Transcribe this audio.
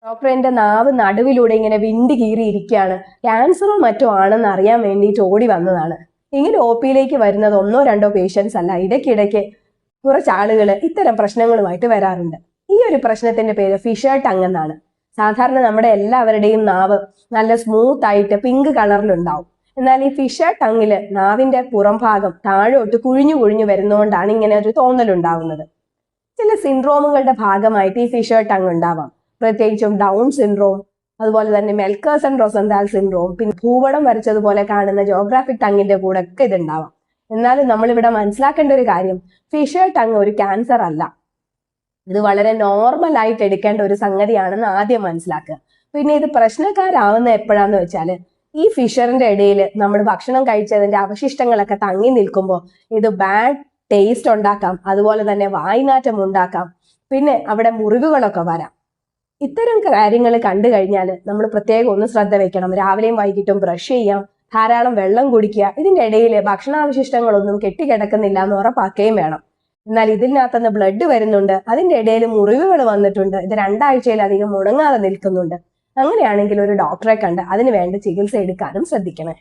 Doctor എന്റെ നാവ് നടുവിലൂടെ ഇങ്ങനെ വിണ്ട് കീറിയിരിക്കുകയാണ്, ക്യാൻസറോ മറ്റോ ആണെന്ന് അറിയാൻ വേണ്ടിയിട്ട് ഓടി വന്നതാണ്. ഇങ്ങനെ ഒ പിയിലേക്ക് വരുന്നത് ഒന്നോ രണ്ടോ പേഷ്യൻസ് അല്ല, ഇടയ്ക്കിടയ്ക്ക് കുറച്ച് ആളുകൾ ഇത്തരം പ്രശ്നങ്ങളുമായിട്ട് വരാറുണ്ട്. ഈ ഒരു പ്രശ്നത്തിന്റെ പേര് ഫിഷർ ടങ് എന്നാണ്. സാധാരണ നമ്മുടെ എല്ലാവരുടെയും നാവ് നല്ല സ്മൂത്ത് ആയിട്ട് പിങ്ക് കളറിലുണ്ടാവും. എന്നാൽ ഈ ഫിഷർ ടങ്ങില് നാവിന്റെ പുറം ഭാഗം താഴോട്ട് കുഴിഞ്ഞു കുഴിഞ്ഞു വരുന്നതുകൊണ്ടാണ് ഇങ്ങനെ ഒരു തോന്നലുണ്ടാവുന്നത്. ചില സിൻഡ്രോമുകളുടെ ഭാഗമായിട്ട് ഈ ഫിഷർ ടങ് ഉണ്ടാവാം. പ്രത്യേകിച്ചും ഡൗൺ സിൻഡ്രോം, അതുപോലെ തന്നെ മെൽക്കേഴ്സൺ റോസന്താൽ സിൻഡ്രോം, പിന്നെ ഭൂപടം വരച്ചതുപോലെ കാണുന്ന ജോഗ്രാഫിക് ടങ്ങിന്റെ കൂടെ ഒക്കെ ഇതുണ്ടാവാം. എന്നാലും നമ്മളിവിടെ മനസ്സിലാക്കേണ്ട ഒരു കാര്യം, ഫിഷർ ടങ് ഒരു ക്യാൻസർ അല്ല. ഇത് വളരെ നോർമൽ ആയിട്ട് എടുക്കേണ്ട ഒരു സംഗതിയാണെന്ന് ആദ്യം മനസ്സിലാക്കുക. പിന്നെ ഇത് പ്രശ്നക്കാരാവുന്ന എപ്പോഴാന്ന് വെച്ചാൽ, ഈ ഫിഷറിന്റെ ഇടയിൽ നമ്മൾ ഭക്ഷണം കഴിച്ചതിന്റെ അവശിഷ്ടങ്ങളൊക്കെ തങ്ങി നിൽക്കുമ്പോൾ ഇത് ബാഡ് ടേസ്റ്റ് ഉണ്ടാക്കാം, അതുപോലെ തന്നെ വായ്നാറ്റം ഉണ്ടാക്കാം, പിന്നെ അവിടെ മുറിവുകളൊക്കെ വരാം. ഇത്തരം കാര്യങ്ങൾ കണ്ടു കഴിഞ്ഞാൽ നമ്മൾ പ്രത്യേകം ഒന്ന് ശ്രദ്ധ വെക്കണം. രാവിലെയും വൈകിട്ടും ബ്രഷ് ചെയ്യാം, ധാരാളം വെള്ളം കുടിക്കുക, ഇതിന്റെ ഇടയിൽ ഭക്ഷണാവശിഷ്ടങ്ങളൊന്നും കെട്ടിക്കിടക്കുന്നില്ല എന്ന് ഉറപ്പാക്കുകയും വേണം. എന്നാൽ ഇതിനകത്തുനിന്ന് ബ്ലഡ് വരുന്നുണ്ട്, അതിന്റെ ഇടയിൽ മുറിവുകൾ വന്നിട്ടുണ്ട്, ഇത് 2 ആഴ്ചയിലധികം ഉണങ്ങാതെ നിൽക്കുന്നുണ്ട്, അങ്ങനെയാണെങ്കിൽ ഒരു ഡോക്ടറെ കണ്ട് അതിന് വേണ്ട ചികിത്സ എടുക്കാനും ശ്രദ്ധിക്കണേ.